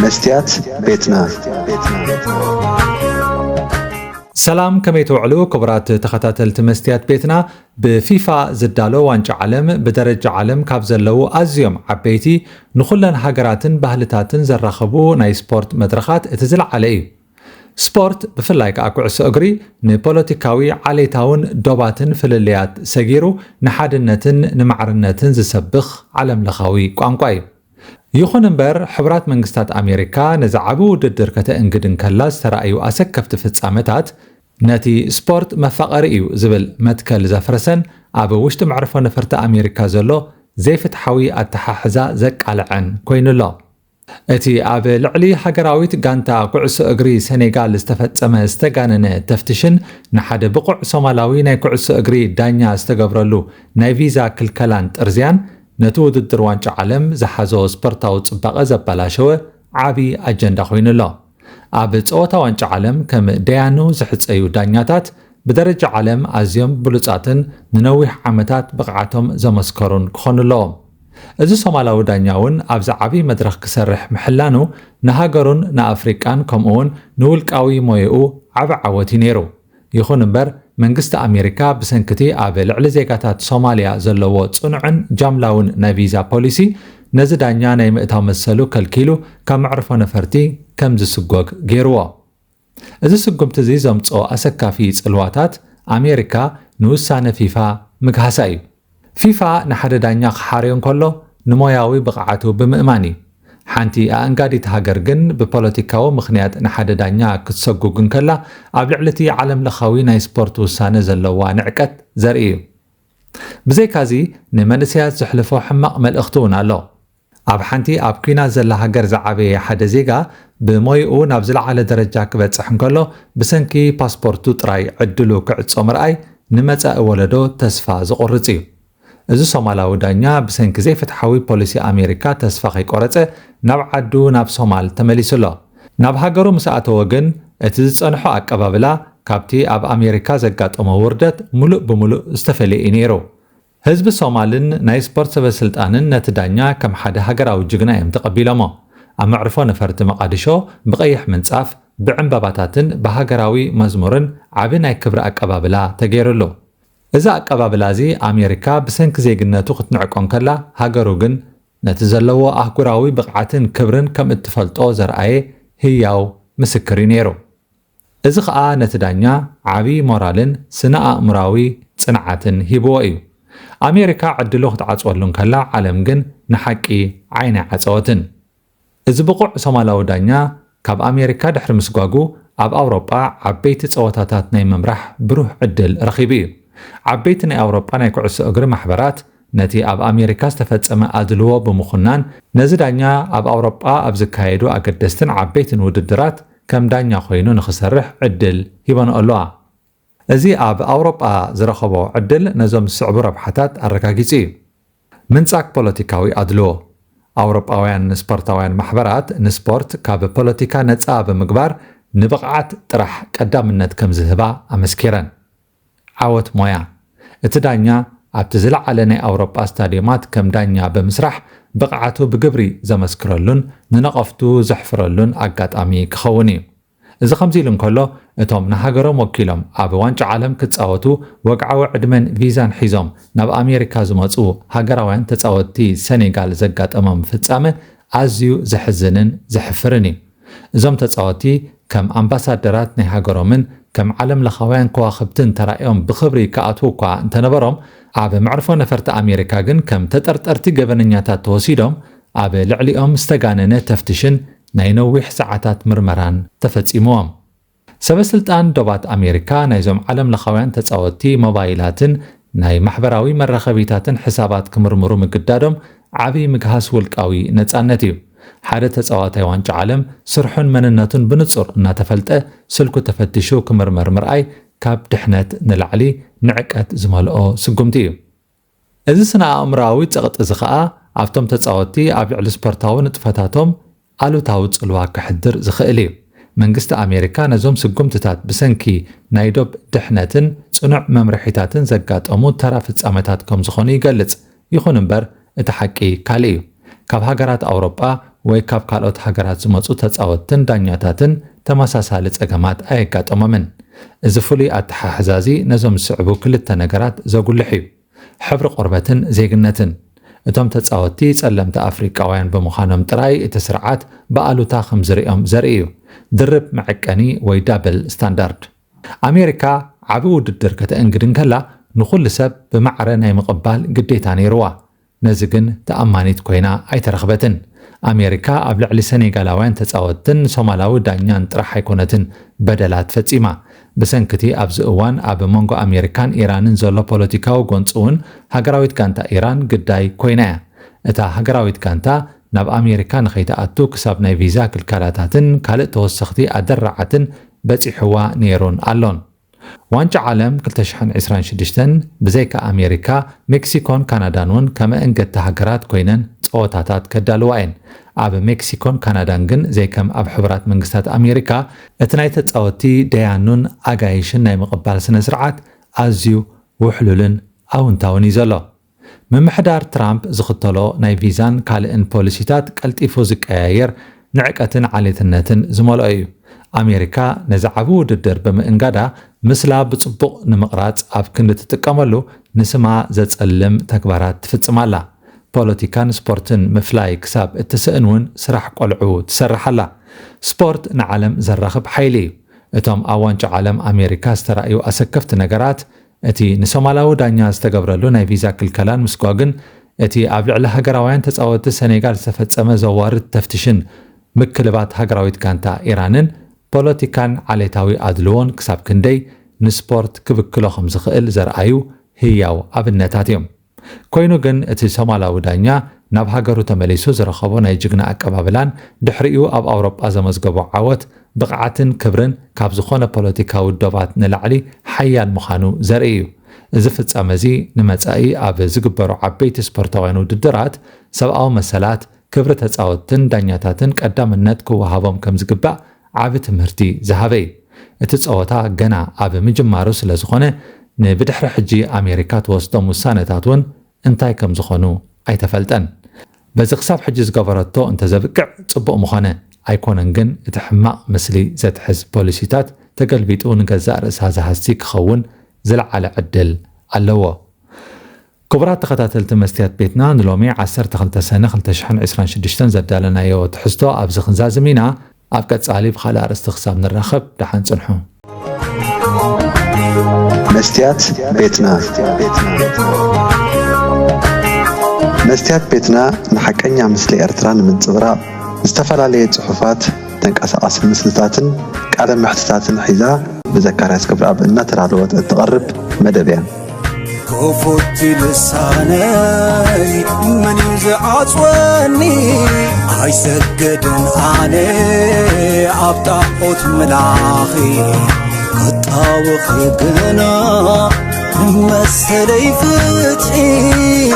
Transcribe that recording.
مستيات بيتنا. سلام كما يتوعلو كبرات تخطاتل تمستيات بيتنا بفيفا زدالو وانج عالم بدرجة عالم كابزلو أزيوم عبيتي نخلن هاجراتن بهلتاتن زرخبو ناي سبورت مدرخات اتزل عليه سبورت بفلايك أكوعس أجري نبوليتيكاوي عليتاون دوباتن فلليات سجيرو نحادنتن نمعرنتن زسبخ علم لخاوي قانقاي يخون امبر حبرات منغستات أمريكا نزعبو وددر كتا انقدن كلاز ترأيو أسكفت فتسامتات ناتي سبورت مفاقرئيو زبل متكل زفرسن أبو وشت معرفو نفرت أمريكا زلو زي فتحوي التححزا زك علعن كوين الله اتي أب لعلي حقراويت غانتا قعس أجري سنغال استفتسما استغانن تفتشن نحد بقع سومالاوي ناي قعس أجري دانيا استغبرلو ناي فيزا كلكلان ترزيان نتو وددر وانج عالم زحازو سبرتاو صباقه زبالاشوه عابي أجندا خوين الله أب صوتا وانج عالم كم ديانو زحصيو دانياتات بدرجة عالم أزيوم بلوصاتن ننويح عمتات بقعاتهم زمسكرون كخون اللهم እዚ ሶማላዊ ዳኛውን ኣብዛ ዓብይ መድረኽ ክሰርሕ ምሕላኑ ንሃገሩን ንኣፍሪቃን ከምኡውን ንውልቃዊ ሞይኡ ዓብ ዓወት ነይሩ ይኹን እምበር መንግስቲ ኣሜሪካ ብሰንክቲ ኣብ ልዕሊ ዜጋታት ሶማልያ ዘለዎ ጽኑዕን ጃምላውን ናይ ቪዛ ፖሊሲ ነዚ ዳኛ ናይ ምእታው መሰሉ ከልኪሉ ካብ መዕርፎ ነፈርቲ ከም ዝስጎግ ገይርዎ እዚ ስጉምቲ እዚ ዘምጽኦ ኣሰካፊ ጽልዋታት ኣሜሪካ ንውሳነ ፊፋ ምግሃሳ እዩ فيفا نحد دانيا خحاريون كله نموياوي بقعاتو بمئماني حانتي أنقادي تهاجرجن ببوليتيكاو مخنيات نحد دانيا كتسقوجن كلا أبلعلتي عالم لخاوي ناي سبورتو سانة زلوا نعكت زرقيو بزي كازي نمانسيات زحلفو حمق ملأختون الله أب حانتي أب كينا زل هاجر زعابي حد زيغا بمويقو نابزل على درجة كبتسحن كله بسنكي باسبورتو تراي عدلو كعد صمرأي نمتأ ولدو تسفا زقرزيو እዚ ሶማላዊ ዳኛ ብሰንኪ ዘይፍትሓዊ ፖሊሲ ኣሜሪካ ተስፋ ከይቆረፀ ናብ ዓዱ ናብ ሶማል ተመሊሱሎ ናብ ሃገሩ ምስኣተወ ግን እቲ ዝጸንሖ ኣቀባብላ ካብቲ ኣብ ኣሜሪካ ዘጋጠመ ውርደት ሙሉእ ብምሉእ ዝተፈለየ ነይሩ ህዝቢ ሶማልን ናይ ስፖርት ሰበስልጣንን ነቲ ዳኛ ከም ሓደ ሃገራዊ ጅግና እዮም ተቐቢሎሞ ኣብ መዕርፎ ነፈርቲ መቃዲሾ ብቀይሕ ምንጻፍ ብዕምባባታትን ብሃገራዊ መዝሙርን ዓብ ናይ ክብሪ ኣቀባብላ ተገይሩሉ እዛ ኣቀባብላ እዚ ኣሜሪካ ብሰንኪ ዜግነቱ ክትንዕቆን ከላ ሃገሩ ግን ነቲ ዘለዎ ኣህጉራዊ ብቕዓትን ክብርን ከም እትፈልጦ ዘርኣየ ህያው ምስክር ነይሩ እዚ ከዓ ነቲ ዳኛ ዓብይ ሞራልን ስነ ኣእምራዊ ጽንዓትን ሂብዎ እዩ ኣሜሪካ ዕድሉ ክትዓጽወሉን ከላ ዓለም ግን ንሓቂ ዓይኒ ዓጸወትን እዚ ብቑዕ ሶማላዊ ዳኛ ካብ ኣሜሪካ ድሕሪ ምስጓጉ ኣብ ኣውሮጳ ዓበይቲ ፀወታታት ናይ ምምራሕ ብሩህ ዕድል ረኺቡ እዩ ዓበይቲ ናይ ኣውሮጳ ናይ ኩዕሶ እግሪ ማሕበራት ነቲ ኣብ ኣሜሪካ ዝተፈጸመ ኣድልዎ ብምኹናን ነዚ ዳኛ ኣብ ኣውሮጳ ኣብ ዝካየዱ ኣገደስትን ዓበይትን ውድድራት ከም ዳኛ ኮይኑ ንኽሰርሕ ዕድል ሂቦን ኣለዋ እዚ ኣብ ኣውሮጳ ዝረኸቦ ዕድል ነዞም ዝስዕቡ ረብሓታት ኣረጋጊጹ እዩ ምንጻቅ ፖለቲካዊ ኣድልዎ ኣውሮጳውያን ስፖርታውያን ማሕበራት ንስፖርት ካብ ፖለቲካ ነፃ ብምግባር ንብቕዓት ጥራሕ ቀዳምነት ከም ዝህባ ኣመስኪረን عوت مويا اتدانيا ابت زلعل ناي اوروبا ستاديومات كم دانيا بمسرح بقعتو بقبري زمسكرلون ننقفتو زحفرلون اقاطامي كخوني اذا خمزيلن كله اتوم نهاجرهم وكيلهم اب وانش عالم كتصاوتو وقعو عدمن فيزان حيزوم ناب امريكا زمصو هاجراوان تصاوتي سنغال زقاطمم فصامه ازيو زحزنن زحفرني زم تصاوتي كم امباسادرات ناي هاجرومن كم علم لخوان كواخبتن ترأيهم بخبري كأتوقع انتنبرهم عاب معرفو نفرت أمريكا جن كم تترترتي قبنياتات توسيدهم عاب لعليهم استقاننا تفتشن ناينوح ساعتات مرمران تفتسيموهم سبسلتان دوبات أمريكا نايزوم علم لخوان تتصاوتي موبايلاتن ناي محبراوي مرخبيتاتن حسابات كمرمرو مقدادهم عابي مقهاس ولقاوي نتسانتيو ሓደ ተጻዋታይ ዋንጫ ዓለም ስርሑን መንነቱን ብንጹር እናተፈልጠ ስልኩ ተፈቲሹ ክምርመር ምርኣይ ካብ ድሕነት ንላዕሊ ንዕቀት ዝመልኦ ስጉምቲ እዩ እዚ ስነ ኣእምራዊ ጸቕጢ እዚ ከዓ ኣብቶም ተጻወቲ ኣብ ልዕሊ ስፖርታዊ ንጥፈታቶም ኣሉታዊ ጽልዋ ክሕድር ዝኽእል እዩ መንግስቲ ኣሜሪካ ነዞም ስጉምትታት ብሰንኪ ናይ ዶብ ድሕነትን ጽኑዕ መምርሒታትን ዘጋጠሙ ተራ ፍጻመታት ከም ዝኾኑ ይገልጽ ይኹን እምበር እቲ ሓቂ ካልእ እዩ ካብ ሃገራት ኣውሮጳ ወይ ካብ ካልኦት ሃገራት ዝመጹ ተጻወትን ዳኛታትን ተመሳሳሊ ጸገማት ኣየጋጠሞምን። እዚ ፍሉይ ኣተሓሕዛዚ ነዞም ዝስዕቡ ክልተ ነገራት ዘጉልሕ እዩ። ሕብሪ ቆርበትን ዜግነትን። እቶም ተጻወቲ ጸለምቲ ኣፍሪቃውያን ብምዃኖም ጥራይ እቲ ስርዓት ብኣሉታ ከም ዝሪኦም ዘርኢ እዩ። ድርብ መዐቀኒ ወይ ዳብል ስታንዳርድ። ኣሜሪካ ዓቢ ውድድር ከተእንግድን ከላ ንኹሉ ሰብ ብማዕረ ናይ ምቕባል ግዴታ ነይርዋ። ነዚ ግን ተኣማኒት ኮይና ኣይተረኽበትን። ኣሜሪካ ኣብ ልዕሊ ሰኔጋላውያን ተጻወትን ሶማላዊ ዳኛን ጥራሕ ኣይኮነትን በደላት ፈጺማ። ብሰንክቲ ኣብዚ እዋን ኣብ መንጎ ኣሜሪካን ኢራንን ዘሎ ፖለቲካዊ ጎንፂ እውን ሃገራዊት ጋንታ ኢራን ግዳይ ኮይና እያ። እታ ሃገራዊት ጋንታ ናብ ኣሜሪካ ንኸይተኣቱ ክሳብ ናይ ቪዛ ክልካላታትን ካልእ ተወሰኽቲ ኣደራዓትን በፂሕዋ ነይሩን ኣሎን። ዋንጫ ዓለም 2026 ብዘይካ ኣሜሪካ ሜክሲኮን ካናዳን እውን ከመ እንገታ ሃገራት ኮይነን ጸወታታት ከዳልዋ እየን። ኣብ ሜክሲኮን ካናዳን ግን ዘይከም ኣብ ሕቡራት መንግስታት ኣሜሪካ እቲ ናይ ተጻወቲ ደያኑን ኣጋይሽን ናይ ምቕባል ስነ ስርዓት ኣዝዩ ውሕሉልን ኣውንታውን እዩ ዘሎ። ምምሕዳር ትራምፕ ዝኽተሎ ናይ ቪዛን ካልእን ፖሊሲታት ቀልጢፉ ዝቀያየር ንዕቀትን ዓሌትነትን ዝመልኦ እዩ። ኣሜሪካ ነዚ ዓቢ ውድድር ብምእንጋዳ ምስላ ብጽቡቕ ንምቕራጽ ኣብ ክንዲ ትጥቀመሉ ንስማ ዘጸልም ተግባራት ትፍጽማላ። ፖለቲካን ስፖርትን ምፍላይ ክሳብ እትስእን እውን ስራሕ ቆልዑ ትሰርሓላ። ስፖርት ንዓለም ዘራኽብ ሓይሊ እዩ። እቶም ኣብ ዋንጫ ዓለም ኣሜሪካ ዝተራእዩ ኣሰከፍቲ ነገራት እቲ ንሶማላዊ ዳኛ ዝተገብረሉ ናይ ቪዛ ክልከላን ምስጓግን፣ እቲ ኣብ ልዕሊ ሃገራውያን ተጻወቲ ሰኔጋል ዝተፈጸመ ዘዋርድ ተፍትሽን ምክልባት ሃገራዊት ጋንታ ኢራንን ፖለቲካን ዓሌታዊ ኣድልዎን ክሳብ ክንደይ ንስፖርት ክብክሎ ከም ዝኽእል ዘርኣዩ ህያው ኣብነታት እዮም። ኮይኑ ግን እቲ ሶማላዊ ዳኛ ናብ ሃገሩ ተመሊሱ ዝረኸቦ ናይ ጅግና ኣቀባብላን ድሕሪኡ ኣብ ኣውሮጳ ዘመዝገቦ ዓወት ብቕዓትን ክብርን ካብ ዝኾነ ፖለቲካዊ ዶባት ንላዕሊ ሓያል ምዃኑ ዘርኢ እዩ። እዚ ፍጻመ እዚ ንመጻኢ ኣብ ዝግበሩ ዓበይቲ ስፖርታውያን ውድድራት ሰብኣዊ መሰላት ክብሪ ተጻወትን ዳኛታትን ቀዳምነት ክወሃቦም ከም ዝግባእ ዓቢ ትምህርቲ ዝሃበ እዩ። እቲ ጸወታ ገና ኣብ ምጅማሩ ስለ ዝኾነ ንብድሕሪ ሕጂ ኣሜሪካ ትወስዶም ውሳነታት እውን እንታይ ከም ዝኾኑ ኣይተፈልጠን። በዚ ክሳብ ሕጂ ዝገበረቶ እንተዘብቅዕ ጽቡቕ ምኾነ ኣይኮነን፣ ግን እቲ ሕማቕ ምስሊ ዘትሕዝ ፖሊሲታት ተገልቢጡ ንገዛእ ርእሳ ዝሃስቲ ክኸውን ዝለዓለ ዕድል ኣለዎ። ክቡራት ተኸታተልቲ መስትያት ቤትና ንሎሚ 12 ሰነ 2026 ዘዳለናዮ ትሕዝቶ ኣብዚ ክንዛዝም ኢና። ኣብ ቀጻሊ ብኻልእ ኣርእስቲ ክሳብ ንራኸብ ደሓን ጽንሑ። መስትያት ቤትና መስትያት ቤትና ንሓቀኛ ምስሊ ኤርትራ ንምንጽብራቕ ዝተፈላለየ ጽሑፋት ተንቀሳቐሲ ምስልታትን ቃለ መሕትታትን ሒዛ ብዘካርያስ ክብረኣብ እናተዳለወት እትቐርብ መደብ እያ። كفوت لساني من يزعصوني هاي سجدن علي عبطاقوت ملاخي قطاوخي قنا مسلي فتحي